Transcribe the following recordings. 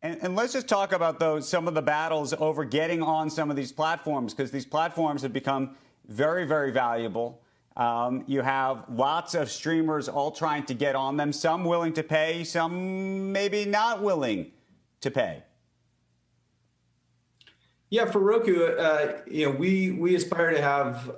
And let's just talk about some of the battles over getting on some of these platforms, because these platforms have become very, very valuable. You have lots of streamers all trying to get on them, some willing to pay, some maybe not willing to pay. Yeah, for Roku, we aspire to have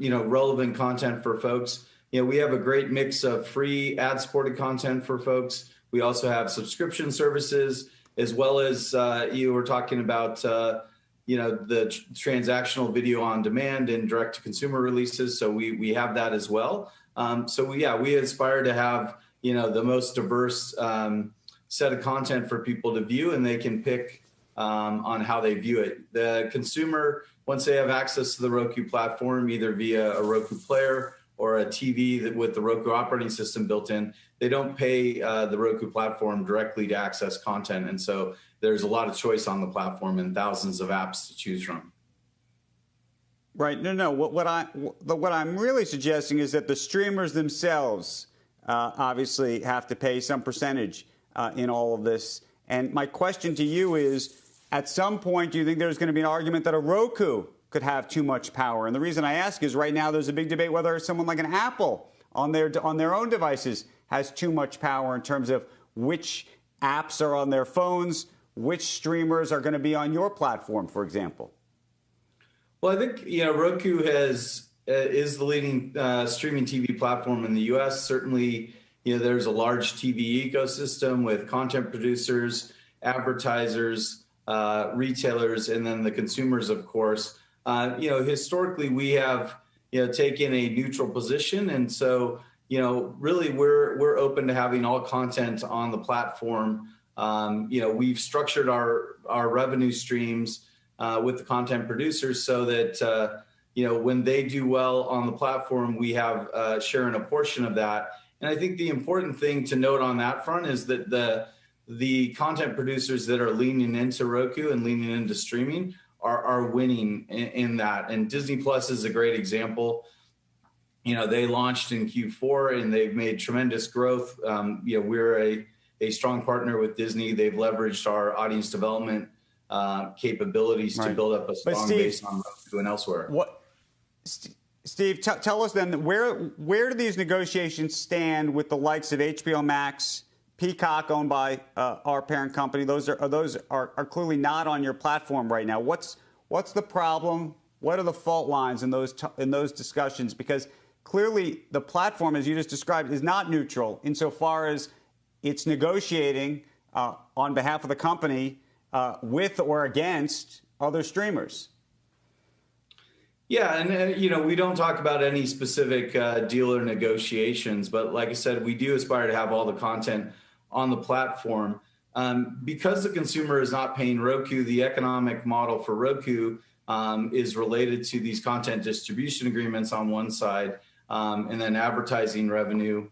relevant content for folks. We have a great mix of free ad-supported content for folks. We also have subscription services, as well as you were talking about, the transactional video on demand and direct-to-consumer releases. So we have that as well. We aspire to have the most diverse set of content for people to view, and they can pick on how they view it. The consumer, once they have access to the Roku platform, either via a Roku player or a TV with the Roku operating system built in, they don't pay the Roku platform directly to access content. And so there's a lot of choice on the platform and thousands of apps to choose from. Right. No. What I'm really suggesting is that the streamers themselves obviously have to pay some percentage in all of this. And my question to you is, at some point, do you think there's going to be an argument that a Roku could have too much power? And the reason I ask is right now there's a big debate whether someone like an Apple on their own devices has too much power in terms of which apps are on their phones, which streamers are going to be on your platform, for example. Well, I think Roku is the leading streaming TV platform in the U.S. Certainly, there's a large TV ecosystem with content producers, advertisers, retailers, and then the consumers, of course. Historically, we have taken a neutral position, and so really we're open to having all content on the platform. We've structured our revenue streams with the content producers so that when they do well on the platform, we have share in a portion of that. And I think the important thing to note on that front is that the content producers that are leaning into Roku and leaning into streaming are winning in that. And Disney Plus is a great example. They launched in Q4 and they've made tremendous growth. We're a strong partner with Disney. They've leveraged our audience development capabilities to build up a strong base on Roku and elsewhere. Steve, tell us then, where do these negotiations stand with the likes of HBO Max, Peacock, owned by our parent company? Those are clearly not on your platform right now. What's the problem? What are the fault lines in those discussions? Because clearly the platform, as you just described, is not neutral insofar as it's negotiating on behalf of the company with or against other streamers. Yeah, and we don't talk about any specific deal or negotiations, but like I said, we do aspire to have all the content on the platform. Because the consumer is not paying Roku, the economic model for Roku is related to these content distribution agreements on one side, and then advertising revenue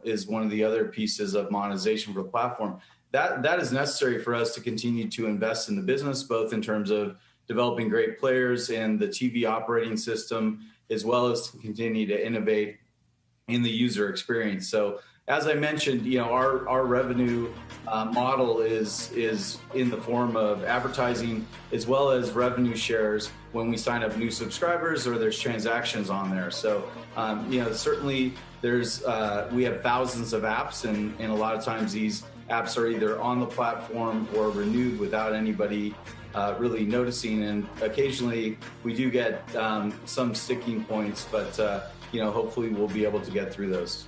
is one of the other pieces of monetization for the platform. That is necessary for us to continue to invest in the business, both in terms of developing great players and the TV operating system, as well as to continue to innovate in the user experience. So as I mentioned, our revenue model is in the form of advertising as well as revenue shares when we sign up new subscribers or there's transactions on there. So, certainly we have thousands of apps, and a lot of times these apps are either on the platform or renewed without anybody really noticing. And occasionally we do get some sticking points, but hopefully we'll be able to get through those.